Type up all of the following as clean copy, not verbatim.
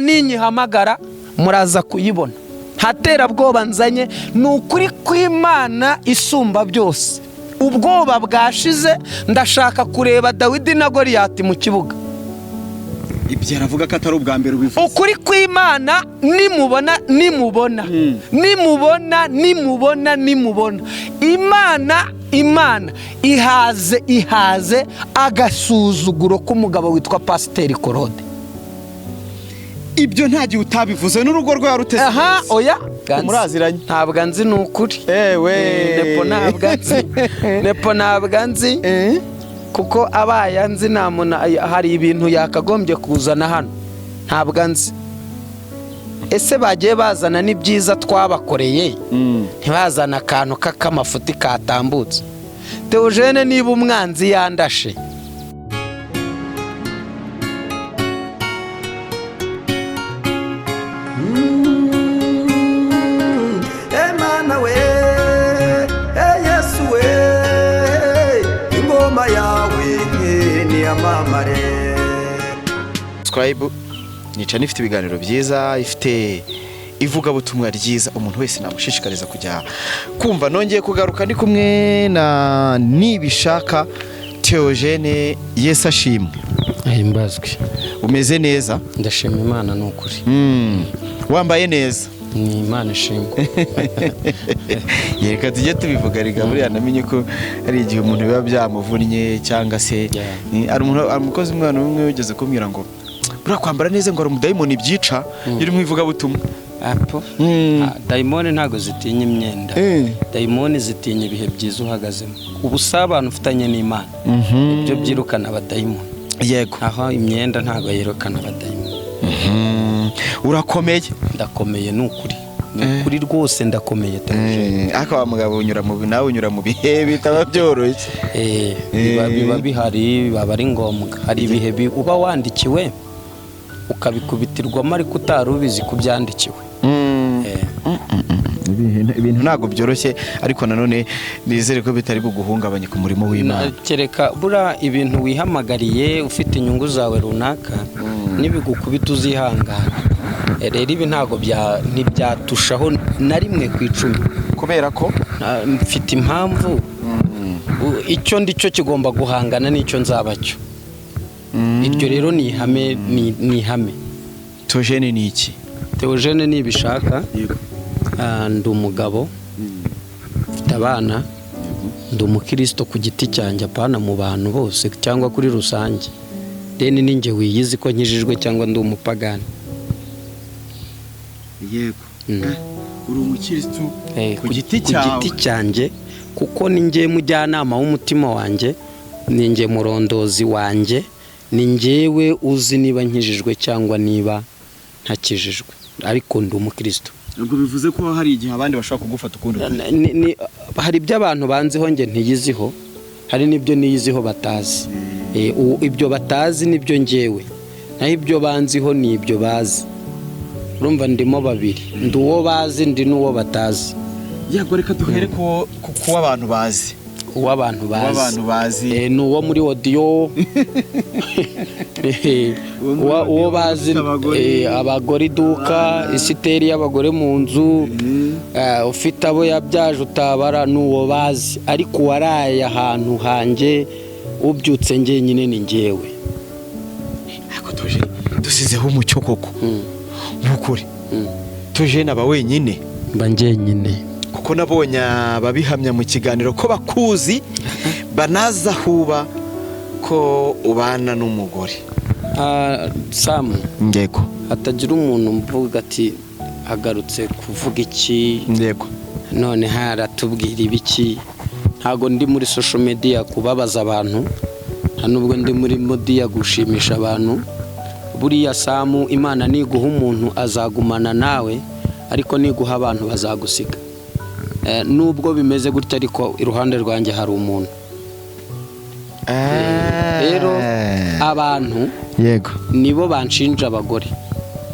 ninyihamagara muraza kuyibona. Hatera bwoba nzanye ni ukuri kw'Imana isumba byose. Ubwoba bwashize, ndashaka kureba Dawidi na Goliyati mu kibuga. Ibyo aravuga ko atari ubwa mbere ubivuze. Ukuri kw'Imana nimubona Imana ihaze agasuzuguro k'umugabo witwa Pasiteri Claude. Ibyo nta gihe utabivuze n'urugo rwa ruteze. Aha oya muraziranye. Ntabwo nzi n'ukuri. Nepo ntabwo nzi. Kuko abaye nzi hari ibintu yakagombye kuzana hano. Ntabwo nzi. Ese bagiye bazana n'ibyiza twabakoreye. Ntibazana akantu k'amafuti katambutse. Theogene niba umwanzi yandashe. Emana we, Yesu we, ingoma yawe ni amamare. Subscribe nica nifite ibiganiro byiza, ifite ivugabutumwa ryiza, umuntu wese namushishikariza kujya kumva. Nongeye kugaruka ndi kumwe na Nibishaka Theogene. Yesu ashimwe. Ahimbazwe. Umeze neza? Ndashima Imana n'ukuri. Wambaye neza? Ni Imana ishimwe. Yereka tujye tubivuga riga buriya namenye ko ari igihe umuntu biba byamuvunnye cyangwa se ari umukozi umwana umwe wigeze kumbwira ngo bura kwambara neza ngo ari umudayimoni byica iri mu ivugabutumwa. Apo dayimoni ntago zitinya imyenda. Dayimoni zitinya ibihe byiza uhagazemo. Ubusabane ufitanye n'Imana ibyo byirukana abadayimoni. Yego. Aho imyenda ntago yirukana abadayimoni. Urakomeye? Ndakomeye n'ukuri. Kuri rwose ndakomeye Theogene. Aka mugabo unyura mu bihe bitaba byoroshye. Biba bihari, baba ari ngombwa. Hari ibihe uba wandikiwe ukabikubitirwamo ariko utarubizi kubyandikiwe. Ibintu ntago byoroshye, ariko nanone nizere ko bitari buguhungabanye ku murimo w'Imana. Kereka bura ibintu wihamagariye ufite inyungu zawe runaka nibigukubita uzihangana. Rero ibi ntago ntibyatushaho na rimwe ku 10 kubera ko mfite impamvu. Icyo ndicyo kigomba guhangana n'icyo nzabacyo. Iryo rero ni ihame. Theogene ni iki? Theogene Nibishaka. Ndi umugabo, mfite abana, ndi umukristo ku giti cyanjye, apana mu bantu bose cyangwa kuri rusange. Deni ninjye wiyizi ko nkijijwe cyangwa ndi umupagani. Yego. Uri umukristo ku giti cyanjye kuko ninjye mujyanama w'umutima wanjye, ninjye murondozi wanjye, ninjyewe uzi niba nkijijwe cyangwa niba ntakijijwe, ariko ndi umukristo. Ubwo bivuze ko hari igihe abandi bashaka kugufata ukundi. Hari ibyo abantu banziho nge ntiyiziho, hari n'ibyo niyiziho batazi. Ibyo batazi nibyo njyewe, naho ibyo banziho ni ibyo bazi. Urumva ndimo babiri, ndi uwo bazi ndi n'uwo batazi. Yego, reka duhere ko abantu bazi. Uw'abantu bazi ni uwo muri audio. Uwo bazi abagore iduka, isiteri y'abagore mu nzu, ufite abo yabyaje utabara ni uwo bazi. Ariko waraye ahantu hanjye ubyutse njyenyine ni njyewe. Ako tuje dusizeho umucyo koko. N'ukuri. Tuje naba wenyine. Mba njyenyine. Kuko nabonye babihamya mu kiganiro ko bakuzi banazahuba ko ubana n'umugore. Sam. Ngeko. Hatagira umuntu mvuga ati agarutse kuvuga iki. Ngeko. None haratubwira ibiki. Ntago ndi muri social media kubabaza abantu, nta nubwo ndi muri media gushimisha abantu. Buriya Samu, Imana niguha umuntu azagumana nawe, ariko niguha abantu bazagusiga. Nubwo bimeze gutya ariko iruhande rwanjye hari umuntu. Rero abantu yego nibo banshinja abagore,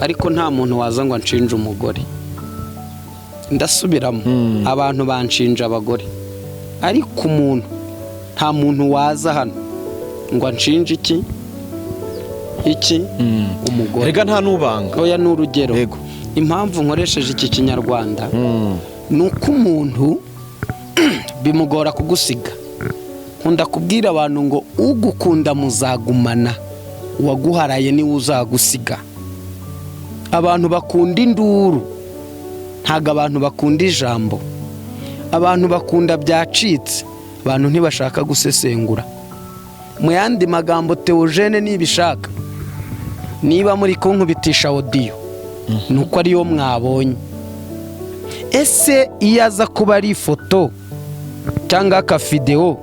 ariko nta muntu waza ngo anshinje umugore. Ndasubiramo, abantu banshinja abagore, ariko umuntu nta muntu waza hano ngo anshinje iki iki umugore. Rega nta nubanga. Oya ni urugero. Yego. Impamvu nkoresheje iki kinyarwanda ni uko umuntu bimugora kugusiga. Nkunda kubwira abantu ngo ugukunda muzagumana, uwaguharaye niwe uzagusiga. Abantu bakunda induru, ntago abantu bakunda ijambo. Abantu bakunda byacitse, abantu ntibashaka gusesengura. Mu yandi magambo Theogene nibishaka, niba muri kunkubitisha audio nuko ariyo mwabonye. Ese iyo aza kuba ari ifoto cyangwa aka video,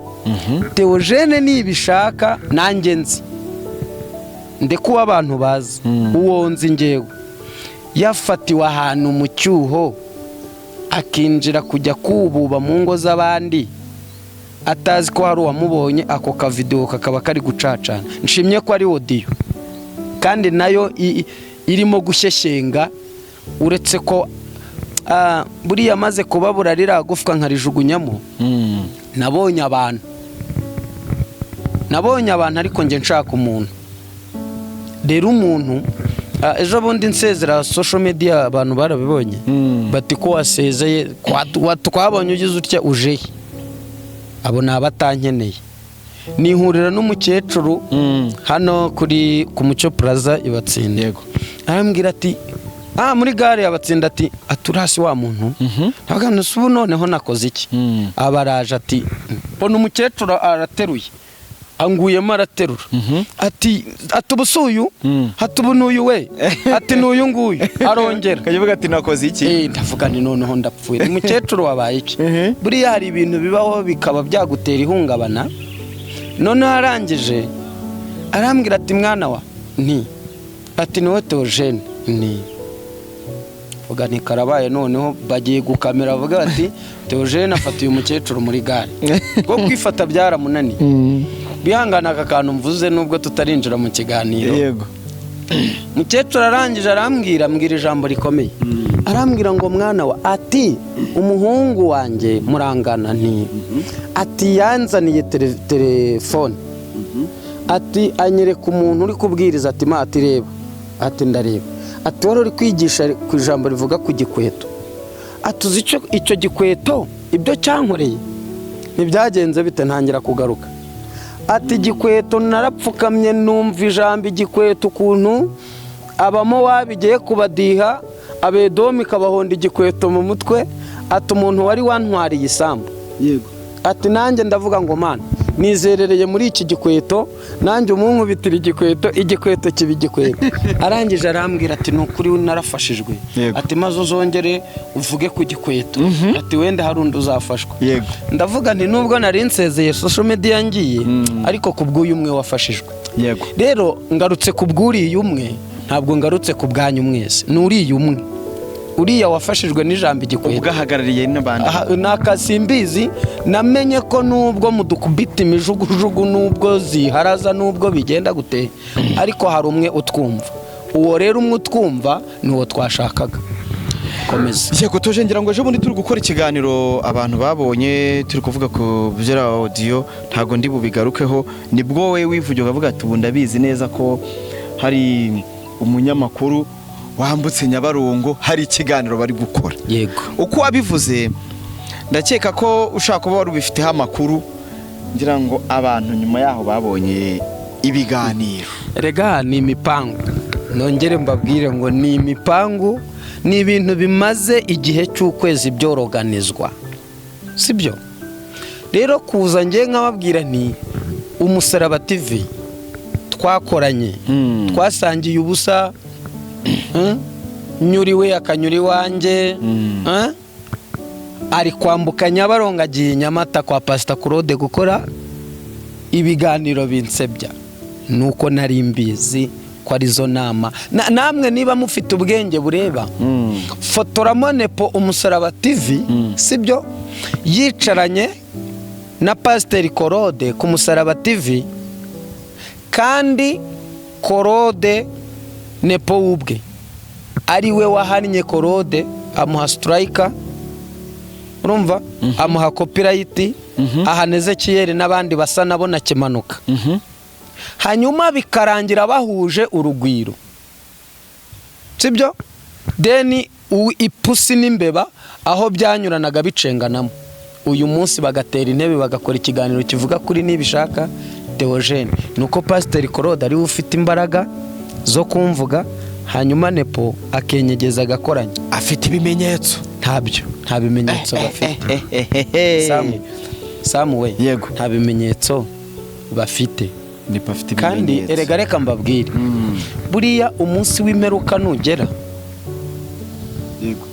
Theogene nibishaka nanjye nzi ndekuba abantu bazi uwo nzi ngewe yafatiwe ahantu mu cyuho akinjira kujya kububa mu ngo z'abandi atazi ko hari uwamubonye, ako ka video kakaba kari gucacana. Nshimye ko ari audio kandi nayo irimo gushyeshyenga, uretse ko buriya maze kubabura riragufwa nkarijugunyamo. Nabonye abantu ariko nge nshaka umuntu. Rero umuntu ejo bundi nsezera social media abantu barabibonye bati ko wasezeye twabonye ugize utya ujehe. Abo ni abatankeneye. Nihurira n'umukecuru hano kuri ku Mucyo Plaza ibatsinda. Yego. Arambwira ati muri gare yabatsinda ati aturasi wa muntu. Ntabwo ubu noneho nakoze iki? Abaraje ati mbona umukecuru arateruye. Anguyemo araterura. Ati ubusuyu, ati ubu n'uyu we, ati n'uyu nguyu. Arongera. Kayivuga ati nakoze iki? Ndavuga ni noneho ndapfuye. Umukecuru wabaye iki? Buriya hari ibintu bibaho bikaba byagutera ihungabana. Noneho arangije arambwira ati mwana wa ati niwe Theogene vuga ni karabaye. Noneho bagiye gukamera avuga ati Theogene afatiye umukecuru muri gare. Bwo kwifata byaramunaniye. Bihangana akantu mvuze nubwo tutarinjira mu kiganiro. Yego. Mukecuru arangije arambwira ijambo rikomeye. Arambwira ngo mwana wa ati umuhungu wanjye murangana ati yanzaniye telefone. Ati anyereka umuntu uri kubwiriza ati ati reba. Ati ndareba. Ati wari uri kwigisha ku ijambo rivuga ku gikweto. Atuzi icyo gikweto ibyo cyankoreye ntibyagenze bite ntangira kugaruka. Ati igikweto narapfukamye numva ijambo igikweto ukuntu abamo wabigiye kubadiha Abedomi kabahonda igikweto mu mutwe. Ati umuntu wari wantwariye isambu. Yego. Ati nanjye ndavuga ngo mana nizerereye muri iki gikweto, nanjye umunkubitira igikweto kiba igikweto. Arangije arambwira ati nukuri narafashijwe. Ati maze uzongere uvuge ku gikweto. Ati wenda hari undi uzafashwa. Yego. Ndavuga nti nubwo nari nsezeye social media ngiye, ariko kubw'uyu umwe wafashijwe. Yego. Rero ngarutse kubw'uriye umwe, ntabwo ngarutse kubwanyu mwese. Nuriye umwe. Uriya wafashijwe n'ijambo igikweto. Ugahagarariye n'abandi. Nakasimbizi namenye ko nubwo mudukubita imijugujugu, nubwo ziharaza, nubwo bigenda gute, ariko hari umwe utwumva. Uwo rero umwe utwumva niwo twashakaga. Komeza. Yego toje ngira ngo ejo bundi turi gukora ikiganiro abantu babonye turi kuvuga ku byera audio, ntago ndi bubigarukeho. Nibwo we wivuye ukavuga ati ubu ndabizi neza ko hari umunyamakuru wambutse Nyabarongo hari ikiganiro bari gukora. Yego. Uko wabivuze ndakeka ko ushaka kuba wari ubifiteho amakuru, ngira ngo abantu nyuma yaho babonye ibiganiro. Rega ni imipangu. Nongere mbabwire ngo ni imipangu, ni ibintu bimaze igihe cy'ukwezi byoroganizwa. Sibyo? Rero kuza ngiye nkababwira ni Umusaraba TV twakoranye. Twasangiye ubusa. Nyuriwe akanyuri wanje. Ari kwambuka Nyabarongo agiye Nyamata kwa Pastor Claude gukora ibiganiro binsebya. Nuko nari mbizi ko arizo nama. Namwe niba mufite ubwenge bureba, fotoramo Nepo Umusaraba TV, sibyo? Yicaranye na Pastor Claude ku Musaraba TV, kandi Claude Nepo ubwe ari we wahannye Claude amuha striker. Urumva? Amuha copyright. Ahaneze Kiyeri n'abandi basa nabo nakimanuka. hanyuma bikarangira bahuje urugwiro, sibyo? Deni ipusi n'imbeba aho byanyuranaga bicenganamo, uyu munsi bagatera intebe bagakora ikiganiro kivuga kuri nibishaka Theogene. Nuko Pasiteri Claude ari ufite imbaraga zo kumvuga, hanyuma Nepo akenyegeza agakoranya. Afite ibimenyetso? Ntabyo, nta bimenyetso bafite. Samu we, yego, nta bimenyetso bafite. Nepo afite kandi ibimenyetso. erega reka mbabwire, buriya umunsi w'imperuka nugera, yego,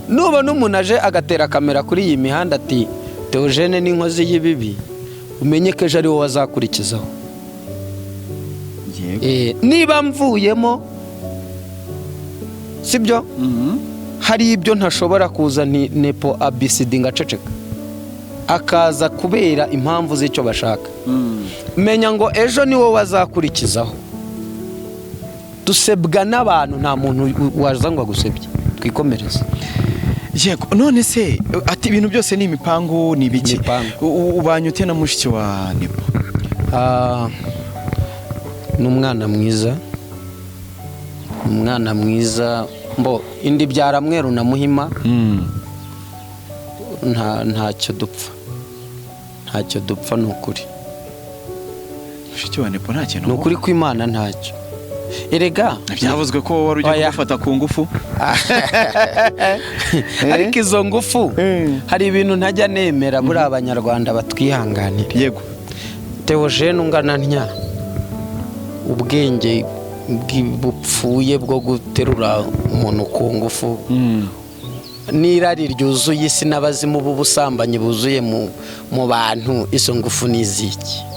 nubona umuntu aje agatera kamera kuri iyi mihanda ati Theogene n'inkozi y'ibibi, umenye ko ejo ari wowe azakurikizaho. Niba mvuyemo, sibyo, hari ibyo ntashobora kuza Nepo abisidi ngaceceka, akaza kubera impamvu z'icyo bashaka. Menya ngo ejo ni wowe azakurikizaho. Dusebwa n'abantu, nta muntu waza ngo agusebye. Twikomereze. Yego, none se ati ibintu byose ni imipangu, ni biki? Ubanyute na mushiki wa Nepo? Ni umwana mwiza, umwana mwiza, mbo indi byara Mweru na Muhima. Ntacyo dupfa, ntacyo dupfa, ni ukuri. Mushiki wa Nepo nta kintu? Ni ukuri ko Imana ntacyo. Erega byavuzwe ko wari ugiye gufata ku ngufu. Ariko izo ngufu hari ibintu ntajya nemera, buri abanyarwanda batwihanganira. Yego. Theogene ungana ntya, ubwenge bupfuye bwo guterura umuntu ku ngufu, n'irari ryuzuye isi n'abazimu b'ubusambanyi buzuye mu bantu, izo ngufu ni iziki?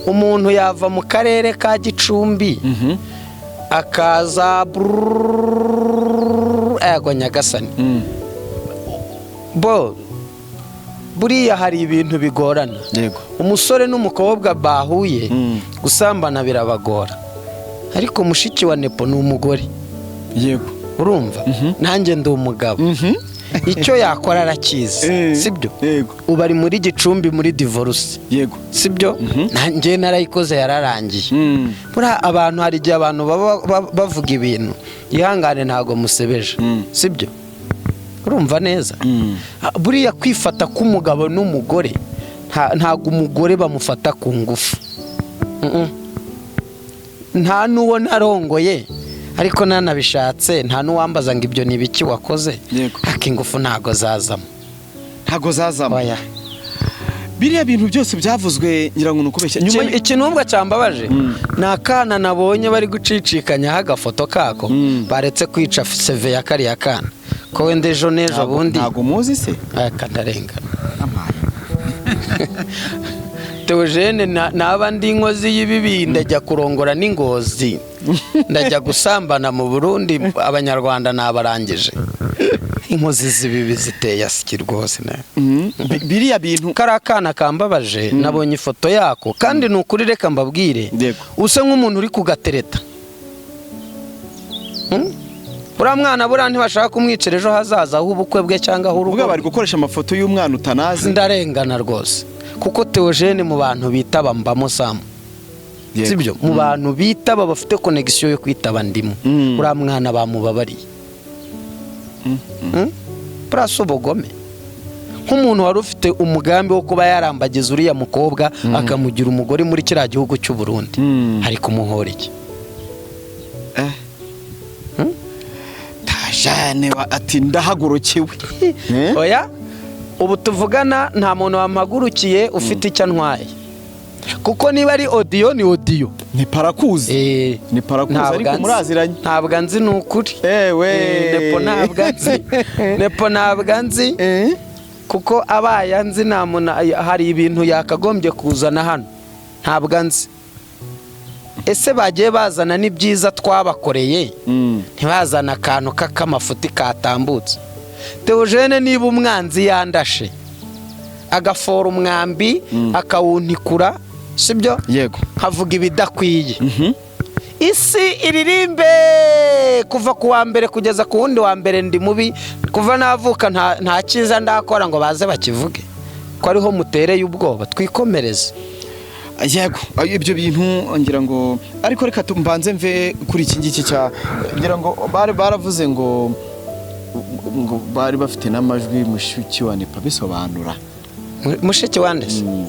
Umuntu yava mu karere ka Gicumbi akaza ego Nyagasani. Buriya hari ibintu bigorana. Yego. Umusore n'umukobwa bahuye gusambana birabagora, ariko mushiki wa Nepo ni umugore. Yego. Urumva? Nanjye ndi umugabo. Icyo yakora arakizi, sibyo? Yego. Ubu ari muri Gicumbi muri divorce. Yego. Sibyo? Nanjye narayikoze yararangiye. Buriya abantu, hari igihe abantu bavuga ibintu, ihangane ntago musebeje, sibyo? Urumva neza? Buriya kwifata k'umugabo n'umugore, ntago umugore bamufata ku ngufu. Nta n'uwo narongoye, ariko nanabishatse nta n'uwambaza ngo ibyo ni ibiki wakoze. Aka ingufu ntago zazamo. Ntago zazamo? Oya. Biriya bintu byose byavuzwe ngira ngo nukubeshya. Ikintumbwa cyambabaje ni akana nabonye bari gucicikanyaho agafoto kako, baretse kwica seve ya kariya kana. Ko wenda ejo n'ejo bundi ntago muzi se? Akandarengana. Theogene naba ndi inkozi y'ibibi, ndajya kurongora n'ingozi, ndajya gusambana mu Burundi, abanyarwanda nabarangije. Inkozi z'ibibi ziteye asiki rwose. Biriya bintu kariya kana kambabaje, nabonye ifoto yako, kandi ni ukuri reka mbabwire, usa nk'umuntu uri kugatereta. Buriya mwana buriya ntibashaka kumwicira ejo hazaza h'ubukwe bwe cyangwa h'urugo. Bari gukoresha amafoto y'umwana utanazi. Ndarengana rwose, kuko Theogene mu bantu bitaba mbamo Samu, sibyo? Mu bantu bitaba bafite connection yo kwitaba ndimo. Buriya mwana bamubabariye. Praso bogome nk'umuntu wari ufite umugambi wo kuba yarambagiza uriya mukobwa akamugira umugore muri kiriya gihugu cy'u Burundi, hari kumuhora iki? Tajane ati ndahagurukiwe. Oya, ubu tuvugana nta muntu wampagurukiye ufite icyo antwaye, kuko niba ari audio ni audio. Ni parakuzi. Ni parakuzi ariko muraziranye. Ntabwo nzi ni ukuri. Nepo ntabwo nzi. Nepo ntabwo nzi. Kuko abaye nzi nta muntu, hari ibintu yakagombye kuzana hano. Ntabwo nzi. Ese bagiye bazana n'ibyiza twabakoreye, ntibazana akantu k'amafuti katambutse. Theogene niba umwanzi yandashe agafora umwambi akawuntikura, sibyo? Yego. Havuga ibidakwiye. Isi iririmbe kuva ku wa mbere kugeza ku wundi wa mbere ndi mubi, kuva navuka nta cyiza ndakora ngo baze bakivuge. Ko ariho mutereye ubwoba, twikomereze. yego ibyo bintu ngira ngo ariko reka tumbanze mve kuri iki ngiki cya ngira ngo baravuze ngo bari bafite n'amajwi mushiki wa Nepa bisobanura mushiki wande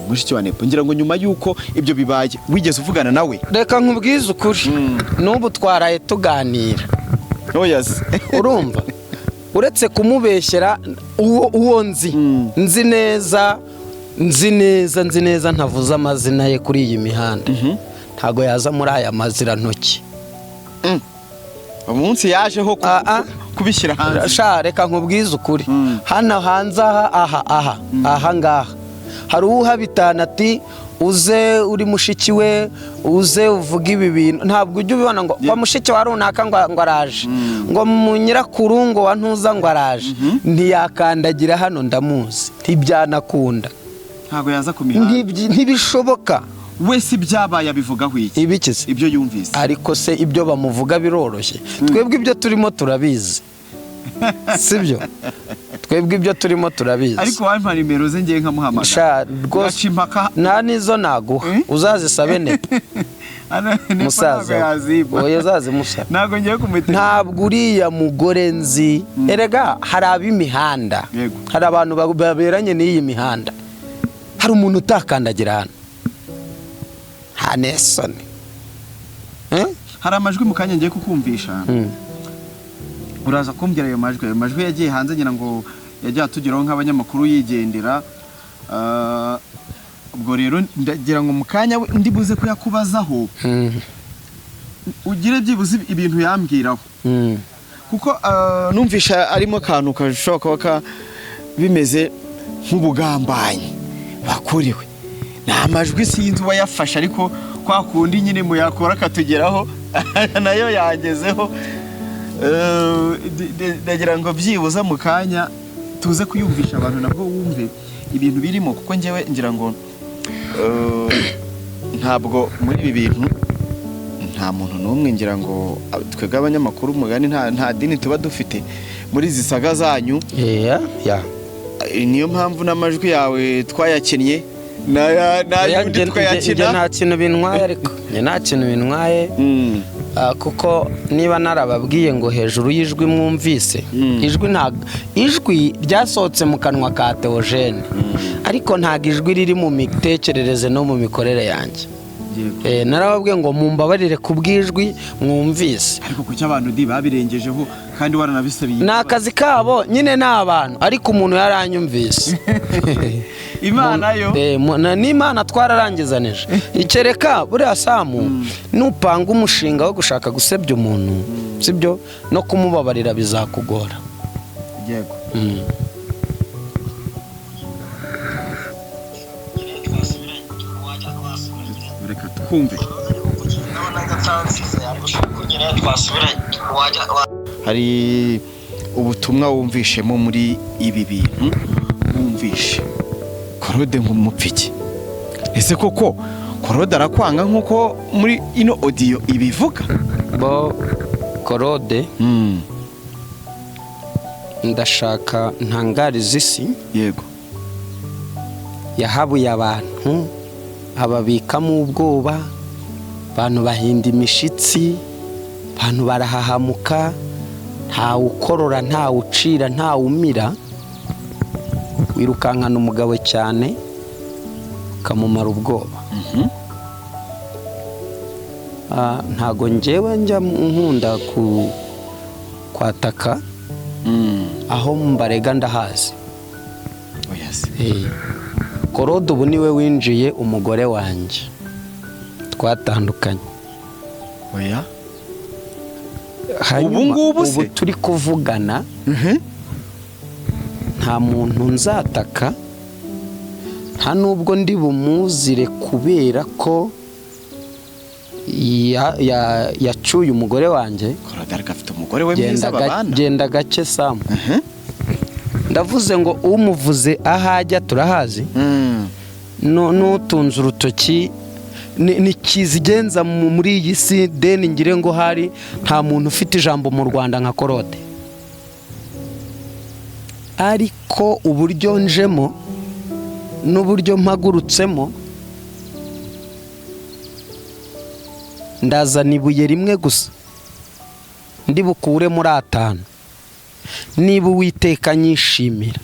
mushiki wa Nepa ngira ngo nyuma yuko ibyo bibaye wigeze uvugana nawe reka nkubwize ukuri n'ubu twaraye tuganira oyazi urumva uretse kumubeshyera uwo nzi neza ntavuze amazina ye kuri iyi mihanda ntago yaza muri aya mazirantoki umunsi yajeho kubishyira hanze sha reka nkubwize ukuri hano hanze aha ngaha hari uhabitana ati uze uri mushiki we uze uvuga ibi bintu ntabwo ujya ubibona ngo wa mushiki wa runaka ngo araje ngo mu nyirakuru ngo wa ntuza ngo araje ntiyakandagira hano ndamuzi ntibyanakunda ntabwo yaza ku mihanda ntibishoboka wese ibyabaye abivugaho iki ibikize ibyo yumvise ariko se ibyo bamuvuga biroroshye twebwe ibyo turimo turabizi sibyo twebwe ibyo turimo turabizi ariko wampa nimero ze ngiye nkamuhamagara rwose nta nizo naguha uzazisabe Nepa musaza oya uzazimusaba ntabwo ngiye kumutera ntabwo uriya mugore nzi erega hari ab'imihanda hari abantu baberanye n'iyi mihanda hari umuntu utakandagira hano hanesoni hari amajwi mu kanya ngiye kukumvisha uraza kumbwira ayo majwi yagiye hanze ngira ngo yagiye atugeraho nk'abanyamakuru yigendera ubwo rero ndagira ngo mu kanya ndi buze kuyakubazaho ugire byibuze ibintu yambwiraho kuko numvisha arimo akantu kashobora kuba bimeze nk'ubugambanyi bakuriwe ni amajwi sinzi uwayafashe ariko kwa kundi nyine muyakora akatugeraho nayo yangezeho ndagira ngo byibuza mu kanya tuze kuyumvisha abantu nabwo wumve ibintu birimo kuko njyewe ngira ngo ntabwo muri ibi bintu nta muntu n'umwe ngira ngo twebwe abanyamakuru umugani nta dini tuba dufite muri izi saga zanyu niyo mpamvu n'amajwi yawe twayakennye n'ayundi twayakina nta kintu bintwaye ariko nta kintu bintwaye kuko niba narababwiye ngo hejuru y'ijwi mwumvise ijwi ryasohotse mu kanwa ka Theogene ariko ntabwo ijwi riri mu mitekerereze no mu mikorere yanjye narababwiye ngo mumbabarire ku bw'ijwi mwumvise ariko kuki abantu babirengejeho kandi waranabisabiye ni akazi kabo nyine ni abantu ariko umuntu yaranyumvise imana yo n'imana twararangizanije ikereka buriya Samu nupanga umushinga wo gushaka gusebya umuntu sibyo no kumubabarira bizakugora yego reka twumve hari ubutumwa wumvishemo muri ibi bintu wumvishe Claude nk'umupfiki ese koko Claude arakwanga nk'uko muri ino audio ibivuga bo Claude ndashaka ntangariza isi yego yahabuye abantu ababikamo ubwoba abantu bahinda imishitsi abantu barahahamuka ntawe ukorora ntawe ucira ntawe umira wirukankana umugabo cyane ukamumara ubwoba ntago njyewe njya nkunda kwataka aho mbarega ndahazi Claude ubu niwe winjiye umugore wanjye twatandukanye oya ubu turi kuvugana nta muntu nzataka nta nubwo ndi bumuzire kubera ko yacuye umugore wanjye genda gake Samu ndavuze ngo umuvuze ahajya turahazi n'utunze urutoki nikizigenza muri iyi si deni ngire ngo hari nta muntu ufite ijambo mu Rwanda nka Claude ariko uburyo njemo n'uburyo mpagurutsemo ndazana ibuye rimwe gusa ndi bukure muri 5. Niba Uwiteka nyishimira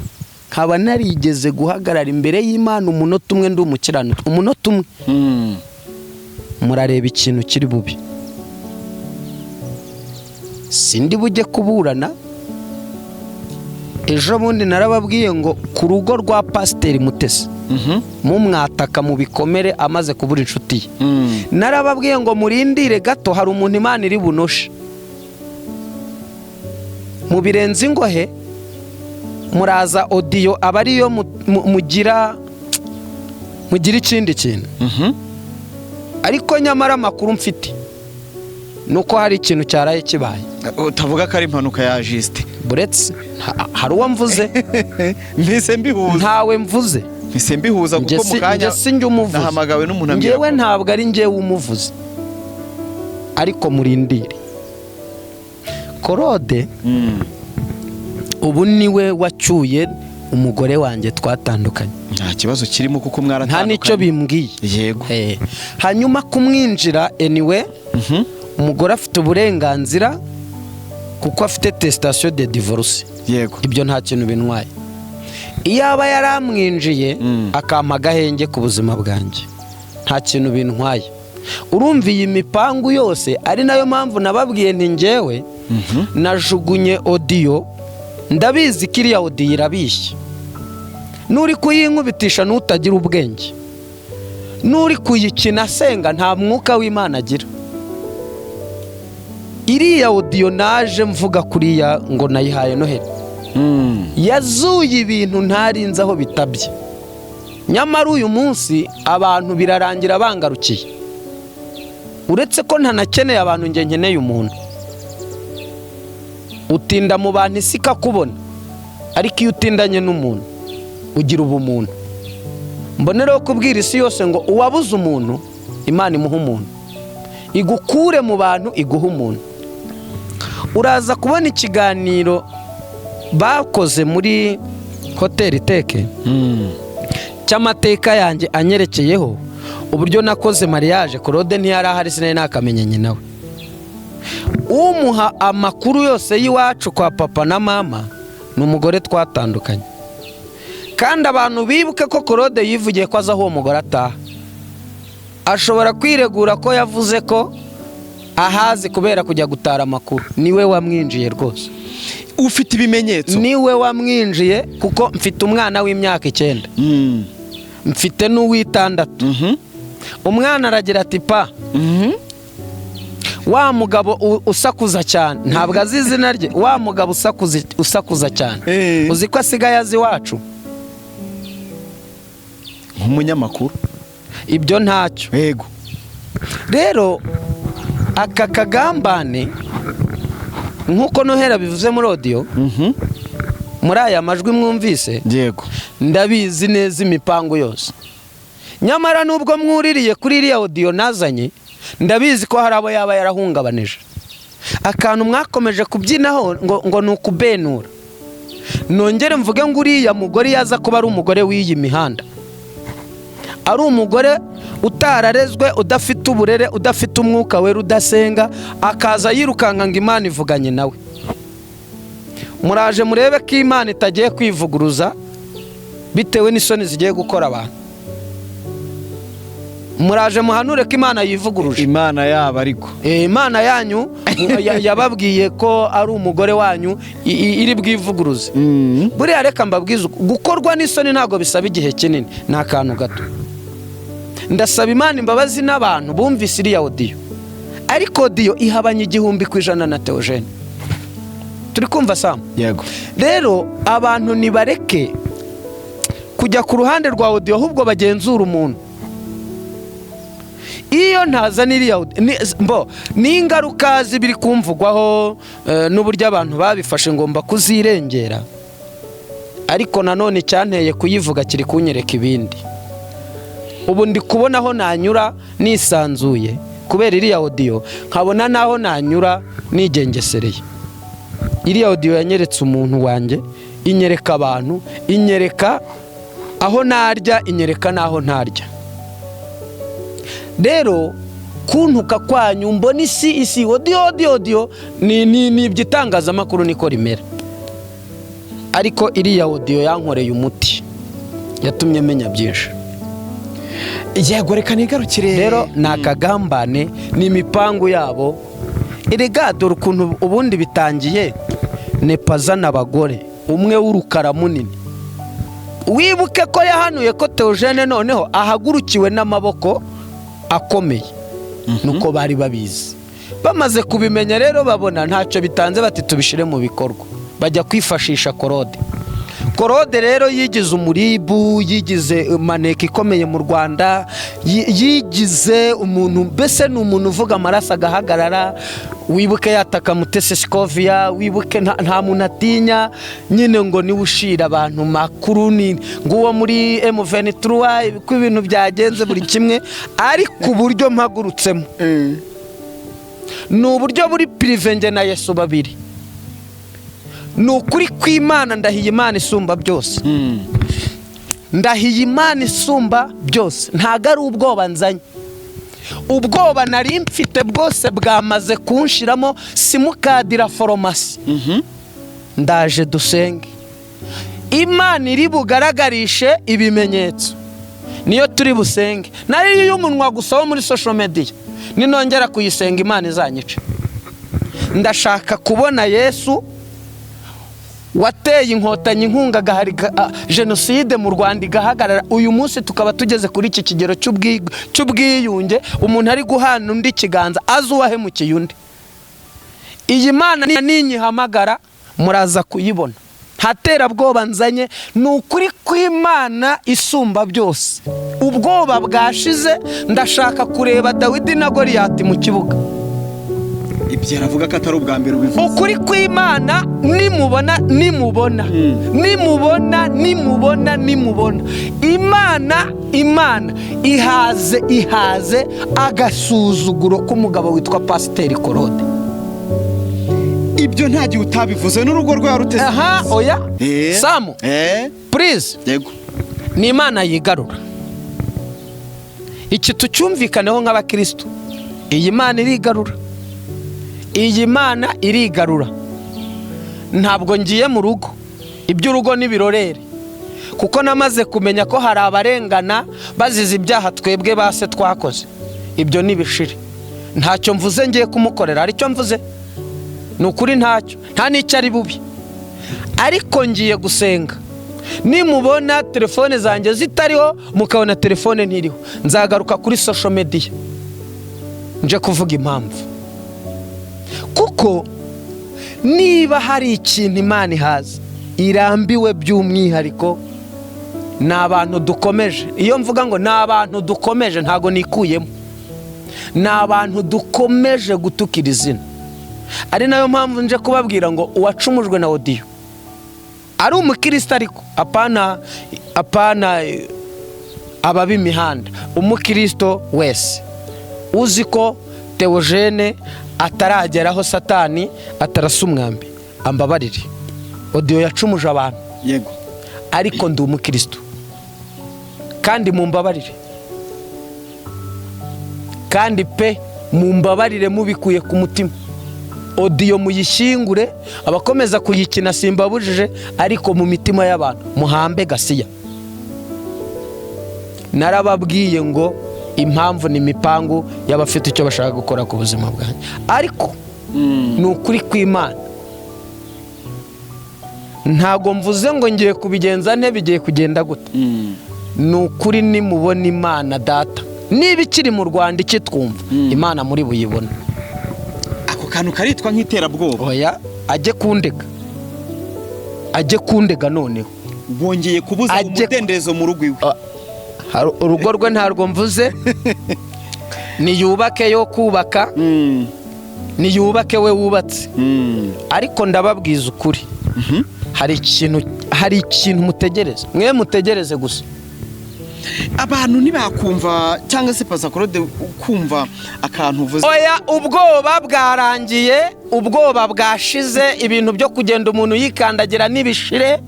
nkaba narigeze guhagarara imbere y'Imana umunota umwe ndi umukiranutsi, umunota umwe, murareba ikintu kiri bubi. Sindi bujye kuburana. Ejo bundi narababwiye ngo ku rugo rwa Pasiteri Mutesi mu mwataka mu bikomere amaze kubura inshuti ye, narababwiye ngo murindire gato hari umuntu Imana iri bunoshe. Mu birenze ingohe muraza audio aba ariyo mugira ikindi kintu. Ariko nyamara amakuru mfite nuko hari ikintu cyaraye kibaye. Utavuga ko ari impanuka ya Juste? Buretse hari uwo mvuze mbese mbihuza. Ntawe mvuze. Mbese mbihuza kuko mu kanya nahamagawe n'umuntu ambira. Ngewe ntabwo ari ngewe umuvuze. Ariko murindire. Claude ubu niwe wacyuye umugore wanjye twatandukanye. Nta kibazo kirimo kuko mwaratandukanye. Nta nicyo bimbwiye. Yego. Hanyuma kumwinjira anyway, umugore afite uburenganzira kuko afite testation de divorce. Yego. Ibyo nta kintu bintwaye. Iyaba yaramwinjiye akampa agahenge ku buzima bwanjye, nta kintu bintwaye. Urumva iyi mipangu yose ari nayo mpamvu nababwiye nti ngewe najugunye audio, ndabizi kiriya audio irabishye. Nuri kuyinkubitisha n'utagira ubwenge, nuri kuyikina senga nta mwuka w'Imana agira. Iriya audio naje mvuga kuriya ngo nayihaye Noheli, yazuye ibintu ntarinze aho bitabye. Nyamara uyu munsi abantu birarangira bangarukiye. Uretse ko ntanakeneye abantu, nge nkeneye umuntu. Utinda mu bantu isika kubona, ariko iyo utindanye n'umuntu ugira ubumuntu. Mbonereho kubwira isi yose ngo uwabuze umuntu Imana imuha umuntu, igukure mu bantu iguha umuntu. Uraza kubona ikiganiro bakoze muri Hotel Teke cy'amateka yanjye anyerekeyeho uburyo nakoze mariage. Claude ntiyari ahari, sinari nakamenyanye nawe. Umuha amakuru yose y'iwacu kwa papa na mama ni umugore twatandukanye. Kandi abantu bibuke ko Claude yivugiye ko aza aho uwo mugore ataha. Ashobora kwiregura ko yavuze ko ahazi kubera kujya gutara amakuru. Niwe wamwinjiye rwose. Ufite ibimenyetso? Niwe wamwinjiye kuko mfite umwana w'imyaka 9. Mfite n'uw'6. Umwana aragira ati pa, wa mugabo usakuza cyane, ntabwo azi izina rye, wa mugabo usakuza cyane, uzi ko asigaye azi iwacu nk'umunyamakuru? Ibyo ntacyo. Yego. Rero aka kagambane nkuko Noheli bivuze muri audio, muri aya majwi mwumvise, yego, ndabizi neza imipango yose. Nyamara nubwo mwuririye kuri iriya audio nazanye, ndabizi ko hari abo yaba yarahungabanije. Akantu mwakomeje kubyinaho ngo nukubenura. Nongere mvuge ngo uriya mugore yaza kuba ari umugore w'iyi mihanda, ari umugore utararezwe, udafite uburere, udafite umwuka wera, udasenga, akaza yirukanka ngo Imana ivuganye nawe. Muraje murebe ko Imana itagiye kwivuguruza bitewe n'isoni zigiye gukora abantu. Muraje muhanure ko Imana yivuguruje. Imana yaba ariko Imana yanyu yababwiye ko ari umugore wanyu iri bwivuguruze. Buriya reka mbabwize, gukorwa n'isoni ntago bisaba igihe kinini, ni akantu gato. Ndasaba Imana imbabazi n'abantu bumvise iriya audio, ariko audio ihabanye 100% na Theogene. Turi kumva Sam? Yego. Rero abantu nibareke kujya ku ruhande rwa audio, ahubwo bagenzura umuntu. Iyo ntazaniriye ni ingaruka zibiri kumvugwaho n'uburyo abantu babifashe ngomba kuzirengera. Ariko nanone cyanteye kuyivuga kiri kunyereka ibindi. Ubu ndi kubona aho nanyura nisanzuye kubera iriya audio, nkabona naho nanyura nigengesereye. Iriya audio yanyeretse umuntu wanjye, inyereka abantu, inyereka aho narya, inyereka naho ntarya. Rero kuntuka kwanyu mbona isi audio ni iby'itangazamakuru niko rimera, ariko iriya audio yankoreye umuti yatumye menya byinshi. yego reka nigarukire Rero ni akagambane, ni imipangu yabo. Erega dore ukuntu ubundi bitangiye, nepazana abagore umwe w'urukara munini. Wibuke ko yahanuye ko Theogene noneho ahagurukiwe n'amaboko akomeye. Nuko bari babizi. Bamaze kubimenya rero babona ntacyo bitanze, bati tubishire mu bikorwa. Bajya kwifashisha Korode rero yigize umuribu, yigize maneko ikomeye mu Rwanda, yigize umuntu, mbese ni umuntu uvuga amaraso agahagarara. Wibuke yataka Mutesi Scovia, wibuke nta muntu atinya, nyine ngo niwe ushira abantu makuru, ni nguwo muri M23 ko ibintu byagenze buri kimwe, ariko uburyo mpagurutsemo ni uburyo buri prive na Yesu babiri. Ni ukuri kw'Imana, ndahiye Imana isumba byose. Ndahiye Imana isumba byose, ntago ari ubwoba nzanye. Ubwoba nari mfite bwose bwamaze kunshiramo simukadira foromasi. Ndaje dusenge Imana iri bugaragarishe ibimenyetso, niyo turi busenge. Nari y'umunwa gusa wo muri social media, ninongera kuyisenga Imana izanyica. Ndashaka kubona Yesu wateye inkotanyi inkunga jenoside mu Rwanda igahagarara. Uyu munsi tukaba tugeze kuri iki kigero cy'ubwiyunge, umuntu ari guhana undi kiganza azuwahemukiye undi. Iyi Mana ninyihamagara muraza kuyibona, ntatera bwoba nzanye. Ni ukuri kw'Imana isumba byose. Ubwoba bwashize, ndashaka kureba Dawidi na Goliyati mu kibuga. ibyo aravuga ko atari ubwa mbere ubivuze. Ukuri kw'Imana nimubona Imana ihaze agasuzuguro k'umugabo witwa Pasiteri Korode. Ibyo nta gihe utabivuze n'urugo rwawe ruteze. Oya Samu please, yego, ni Imana yigarura. Iki tucyumvikaneho nk'abakristo, iyi Mana irigarura. Iyi Mana irigarura. Ntabwo ngiye mu rugo, iby'urugo n'ibirorere, kuko namaze kumenya ko hari abarengana bazize ibyaha twebwe base twakoze. Ibyo nibishire, ntacyo mvuze ngiye kumukorera, aricyo mvuze ni ukuri, ntacyo, nta n'icyo ari bubi. Ariko ngiye gusenga, nimubona telefone zanjye zitariho, mukabona telefone ntiriho, nzagaruka kuri social media nje kuvuga impamvu. Kuko niba hari ikintu Imana ihaza irambiwe by'umwihariko, ni abantu dukomeje. Iyo mvuga ngo ni abantu dukomeje, ntago nikuyemo, ni abantu dukomeje gutukira izina. Ari nayo mpamvu nje kubabwira ngo uwacumujwe na audio ari umukristo, ariko apana ababi imihanda. Umukristo wese uzi ko Theogene atarageraho Satani atarasa umwambi, ambabarire, audio yacumuje abantu. Yego, ariko ndi umukristo kandi mumbabarire, kandi pe mumbabarire mubikuye ku mutima. Audio muyishyingure, abakomeza kuyikina simbabujije, ariko mu mitima y'abantu muhambe gasiya. Narababwiye ngo impamvu ni imipangu y'abafite icyo bashaka gukora ku buzima bwanjye, ariko ni ukuri kw'Imana. Ntago mvuze ngo ngiye kubigenza nte bigiye kugenda gute. Ni ukuri nimubona Imana data, niba ikiri mu Rwanda ikitwumva, Imana muri buyibona. ako kantu karitwa nk'iterabwoba. Oya, ajye kundega noneho. Bongeye kubuza umudendezo mu rugo iwe. Urugo rwe ntarwo mvuze, niyubake yo kubaka, niyubake we wubatse. Ariko ndababwiza ukuri, hari ikintu mutegereze, mwe mutegereze gusa. Abantu ntibakumva cyangwa se Pastor kumva akantu uvuze. Oya, ubwoba bwarangiye, ubwoba bwashize, ibintu byo kugenda umuntu yikandagira nibishire.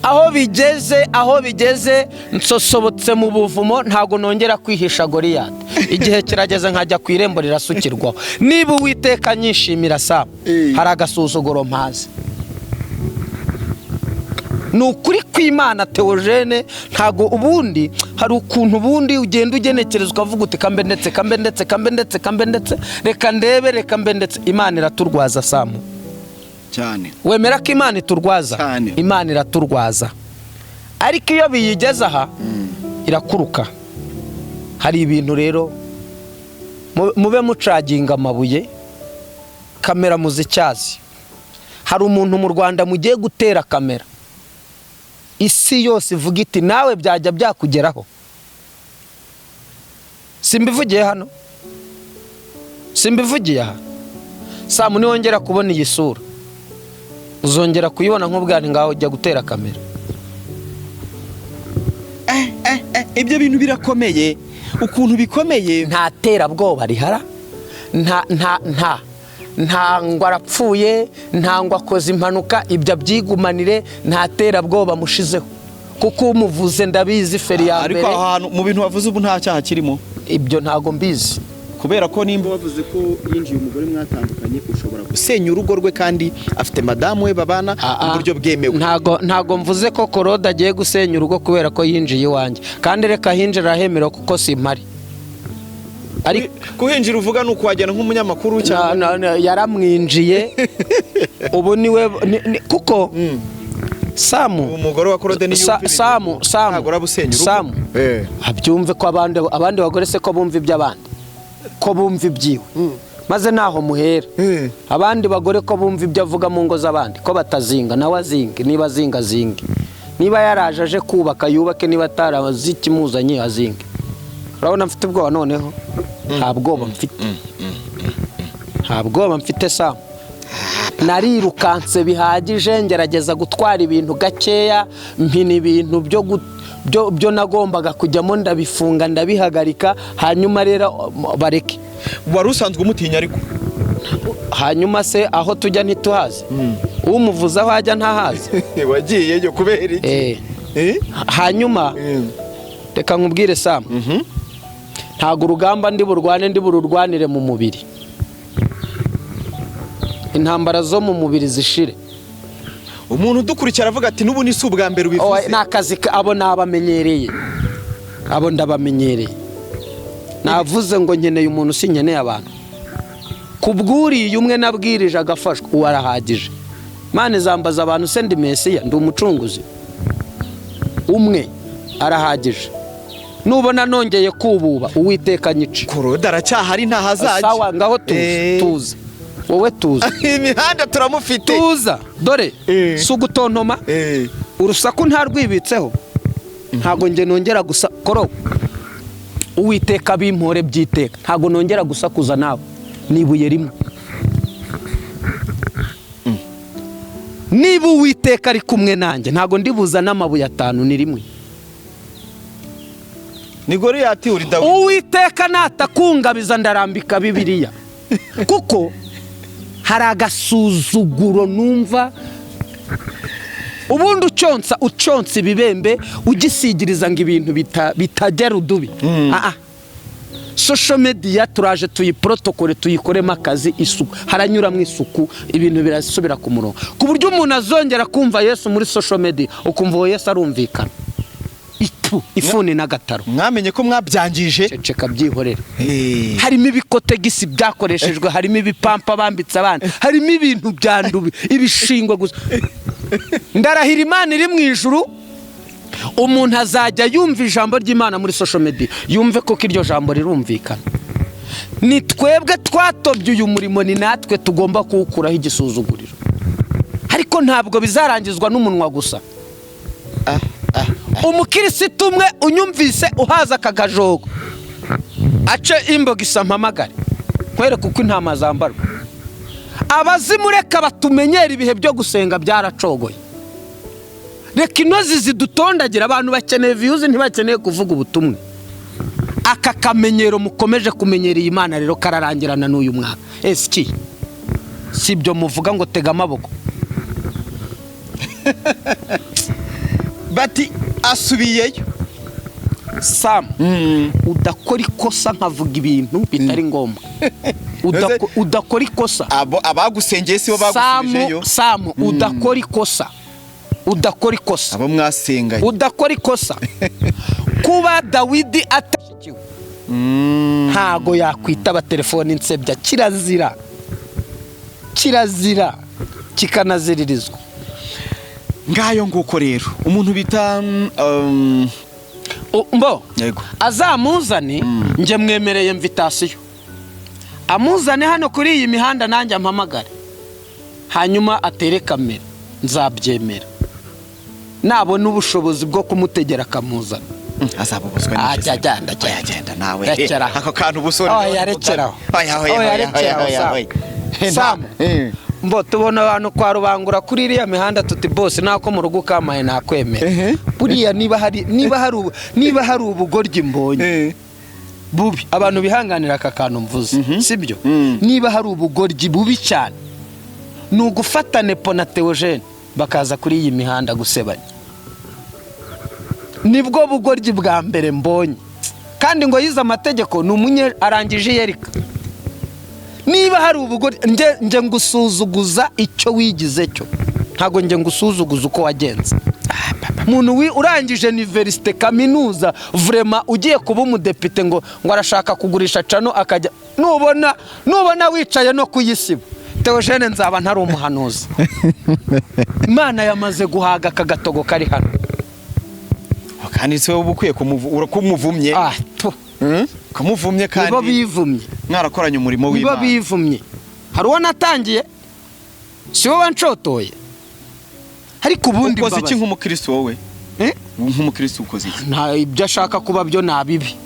aho bigeze nsosobotse mu buvumo ntago nongera kwihisha Goliyati. Igihe kirageze nkajya ku irembo rirasukirwaho. Niba Uwiteka nyishimira Samu, hari agasuzuguro mpaze. Ni ukuri kw'Imana Theogene, ntago ubundi hari ukuntu ubundi ugenda ugenekereza ukavuga uti kambe ndetse reka ndebe reka mbe ndetse. Imana iraturwaza Samu cyane. Wemera ko Imana iturwaza? Cyane. Imana iraturwaza, ariko iyo biyigeze aha irakuruka. Hari ibintu rero mube mucaginga amabuye, kamera muzicyazi. Hari umuntu mu Rwanda mugiye gutera kamera, isi yose ivuga iti nawe byajya byakugeraho. Simbivugiye hano, simbivugiye aha. Samu niwongera kubona iyi sura, uzongera kuyibona nk'ubwani ngaho ujya gutera kamera. Ibyo bintu birakomeye, ukuntu bikomeye. Nta terabwoba rihara, nta ngo arapfuye, nta ngo akoze impanuka. Ibyo byigumanire, nta terabwoba mushizeho, kuko umuvuze ndabizi feri ya mbere. Ariko ahantu mu bintu wavuze ubu nta cyaha kirimo. Ibyo ntago mbizi, kubera ko nimba wavuze ko yinjiye umugore mwatandukanye, ushobora gusenya urugo rwe kandi afite madamu we babana mu buryo bwemewe. Ntago mvuze ko Korode agiye gusenya urugo kubera ko yinjiye iwanjye, kandi reka hinjira ahemerewe kuko simpari. Kuhinjira uvuga nuko wajyana nk'umunyamakuru cyangwa yaramwinjiye ubu niwe kuko Samu umugore wa Korode ni yupi. Samu abyumve ko abandi bagore se ko bumva iby'abandi, ko bumva ibyiwe, maze naho muhera. Abandi bagore ko bumva ibyo avuga mu ngo z'abandi, ko batazinga nawe azinge. Niba azinga zinge, niba yaraje aje kubaka yubake, niba atarazi ikimuzanye azinge. Urabona mfite ubwoba noneho? Nta bwoba mfite Samu. Narirukanse bihagije, ngerageza gutwara ibintu gakeya, mpina ibintu byo nagombaga kujyamo ndabifunga ndabihagarika. Hanyuma rero bareke. Wari usanzwe umutinya ariko hanyuma se aho tujya ntituhazi, umuvuza aho ajya ntahazi. Wagiyeyo kubera iki? Hanyuma reka nkubwire Samu, ntago urugamba ndi bururwanire mu mubiri. Intambara zo mu mubiri zishire. Umuntu udukurikira avuga ati n'ubu ni ubwa mbere ubivuze. Nakazi abo nabamenyereye, abo ndabamenyereye. Navuze ngo nkeneye umuntu, sinkeneye abantu. Kubwuriye umwe nabwirije agafashwa, uwo arahagije. Imana izambaza abantu, se ndi Mesiya, ndi umucunguzi? Umwe arahagije. Nubona nongeye kububa, Uwiteka nyice. Korode aracyahari ntahazajya. Sawa, ngaho tuza. Wowe tuza. Imihanda turamufite. Tuza. Dore sugutontoma. Urusaku ntarwibitseho. Ntago nge nongera gusa koro. Uwiteka bimpore byiteka. Ntago nongera gusakuza nawe. Nibuye rimwe. Niba Uwiteka ari kumwe nanjye, ntago ndibuza n'amabuye 5 ni rimwe. Ni Goliyati uri Dawidi. Uwiteka natakungabiza ndarambika Bibiliya. Kuko hari agasuzuguro numva. Ubundi uconsa ibibembe ugisigiriza ngo ibintu bitajya rudubi. Social media turaje tuyiprotokole tuyikorema akazi isuku, haranyura mu isuku, ibintu birasubira ku murongo, ku buryo umuntu azongera kumva Yesu muri social media ukumva Yesu arumvikana. Ifuni n'agataro. Mwamenye ko mwabyangije? Ceceka byihorera. Harimo ibikotegisi byakoreshejwe, harimo ibipampa bambitse abana, harimo ibintu byandubi, ibishingwa gusa. Ndarahira Imana iri mu ijuru, umuntu azajya yumva ijambo ry'Imana muri social media, yumve ko iryo jambo rirumvikana. Ni twebwe twatobye uyu murimo, ni natwe tugomba kuwukuraho igisuzuguriro. Ariko ntabwo bizarangizwa n'umunwa gusa. Umukirisitu umwe unyumvise uhaza akagajogo, ace imboga isampamagare kwereka uko intama zambarwa. Abazimureka batumenyera ibihe byo gusenga byaracogoye. Reka inozi zidutondagira, abantu bakeneye views ntibakeneye kuvuga ubutumwa. Aka kamenyero mukomeje kumenyera iyi Imana rero kararangirana n'uyu mwaka. Eski sibyo muvuga ngo tega amaboko. bati asubiyeyo. Sam, udakora ikosa nkavuga ibintu bitari ngombwa. Udakora ikosa. Abagusengeye sibo bagusubijeyo. Sam, udakora ikosa. Udakora ikosa. Abo mwasenganye. Udakora ikosa. Kuba Dawidi atashikiwe. Ntago yakwitaba telefone insebya, kirazira. Kirazira kikanaziririzwa. Ngayo nguko rero umuntu bita mbo yego azamuzane nje mwemereye invitation, amuzane hano kuri iyi mihanda nanjye ampamagare, hanyuma atere kamera, nzabyemera. Nabona ubushobozi bwo kumutegera akamuzana. Azabubuzwa n'iki? Agenda nawe. Ako kantu busore. Yarekeraho. Sam, mbo tubona abantu kwa Rubangura kuri iriya mihanda tuti boss nako mu rugo kamaye nakwemera. Buriya niba hari ubugoryi mbonye bubi, abantu bihanganira aka kantu mvuze, sibyo? Niba hari ubugoryi bubi cyane, nugufata Nepo na Theogene bakaza kuri iyi mihanda gusebanya. Nibwo bugoryi bwa mbere mbonye, kandi ngo yize amategeko n'umunye arangije yerika. Niba hari ubugoryi nje ngusuzuguza icyo wigize cyo, ntago nje ngusuzuguza uko wagenze. Muntu urangije universite kaminuza vraiment ugiye kuba umudepite ngo arashaka kugurisha cano akajya, nubona wicaye no kuyisiba Theogene nzaba ntari umuhanuzi. Imana yamaze guhaga akagatogo kari hano. Kandi se ubukwiye kumuvumye. Kumuvumye kandi nibo bivumye. Mwarakoranye umurimo w'Imana. Nibo bivumye. Hari uwo natangiye si wowe wancotoye. Ariko ubundi ukoze iki nk'umukristo wowe? Nk'umukristo ukoze iki? Nta ibyo ashaka kuba byo nabibi.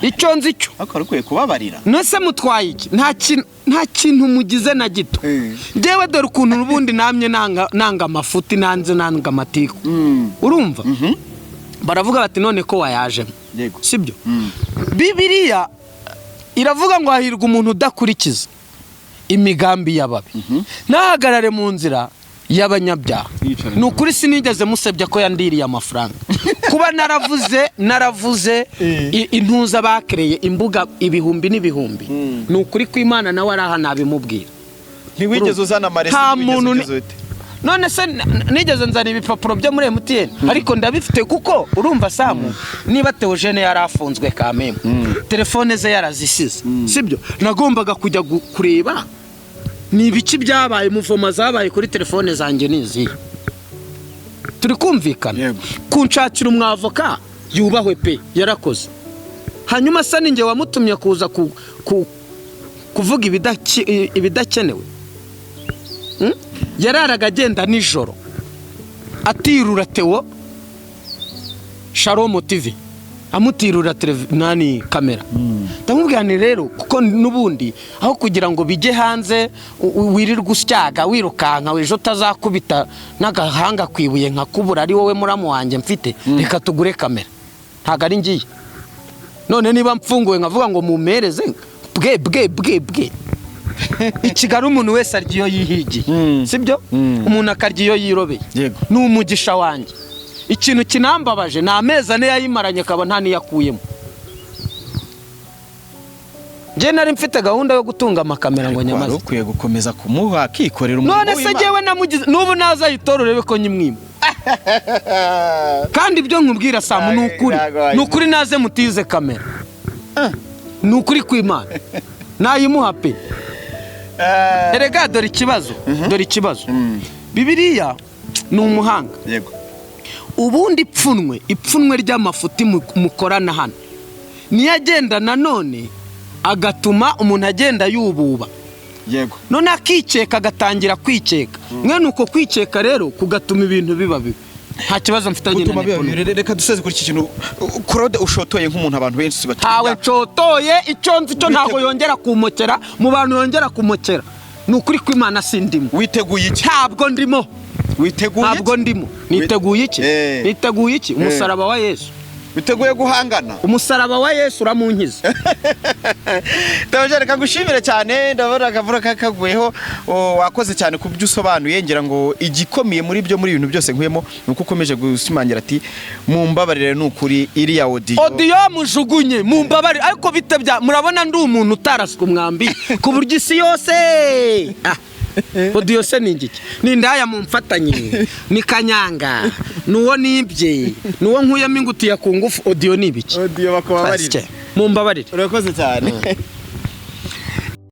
Icyo nzi cyo. Akora kwiye kubabarira. Nose mutwaye iki? Nta kintu mugize na gito. Jewe dore ukuntu ubundi namye nanga amafuti nanze nanga amatiku. Urumva? Baravuga bati none ko wayaje. Yego. Sibyo? Bibiliya iravuga ngo hahirwa umuntu udakurikiza imigambi y'ababi. Nahagarare mu nzira y'abanyabyaha. Nukuri sinigeze musebya ko yandiriye amafaranga. Kuba naravuze intuza bakreye imbuga ibihumbi n'ibihumbi. Nukuri ko Imana nawe araha nabimubwira. Ntiwigeze uzana amaresi wigeze ute? None se nigeze nzana ibipapuro byo muri MTN, ariko ndabifite kuko urumva Samu, niba Theogene yarafunzwe kameme, telefone ze yarazisize, sibyo? Nagombaga kujya kureba ni ibiki byabaye, muvoma zabaye kuri telefone zanjye nizi. Turi kumvikana kunshakira umwavoka yubahwe pe yarakoze. Hanyuma se ninjye wamutumye kuza kuvuga ibidakenewe. Yararaga agenda nijoro atirura Theo Shalom TV, amutirura nani kamera. Ndamubwira ni rero kuko nubundi aho kugira ngo bijye hanze wirirwa usyaga wirukanka wejo utazakubita n'agahanga kwibuye nka kubura ari wowe muramu wanjye mfite, reka tugure kamera. Ntago ari ngiye none niba mfunguwe nkavuga ngo mumereze bwe Ikigali umuntu wese argiyo yihigiye, sibyo? Umuntu akargiyo yirobeye. N'umugisha wanjye. Ikintu kinambabaje na ameza ane yayimaranye kaba nta niyakuyemo. Je nari mfite gahunda yo gutunga amakamera ngo nyamaze. Ukwiye gukomeza kumuha akikorera umuntu. None se jewe namugize nubu naza yitororebe ko nyimwima. Kandi ibyo nkubwira Samu nukuri naze mutize kamera. Nukuri kw'Imana. Nayimuha pe. Erega dore ikibazo. Bibiliya ni umuhanga. Yego. Ubundi ipfunwe ry'amafuti mukorana hano. Niyo agenda nanone agatuma umuntu agenda yububa. Yego. None akiceka agatangira kwiceka. Mwene uko kwiceka rero kugatuma ibintu biba bibi. Nta kibazo mfitanye na Nepo. Reka duseze kuri iki kintu. Claude ushotoye nk'umuntu abantu benshi batinya. Hawe cotoye icyo nzi cyo ntago yongera kumokera mu bantu yongera kumokera. Nukuri kw'Imana sindimo. Witeguye iki? Ntabwo ndimo. Witeguye? Ntabwo ndimo. Niteguye iki? Niteguye iki? Umusaraba wa Yesu. biteguye guhangana. umusaraba wa Yesu uramunkiza. Tabajare kagushimire cyane, ndabona akavura kakaguyeho, wakoze cyane kubyo usobanuye, ngira ngo igikomeye muri byo muri ibintu byose nkuyemo nuko ukomeje gusimangira ati mumbabarire n'ukuri iriya audio mujugunye mumbabarire, ariko bitebya murabona ndi umuntu utaraswe umwambi ku buryo isi yose audio se ni ngiki, ni ndaya mumfatanye, ni kanyanga, nuwo nibye, nuwo nkuyemo ingutiya ku ngufu, audio ni biki? Audio bakubabarire, mumbabarire. urakoze cyane.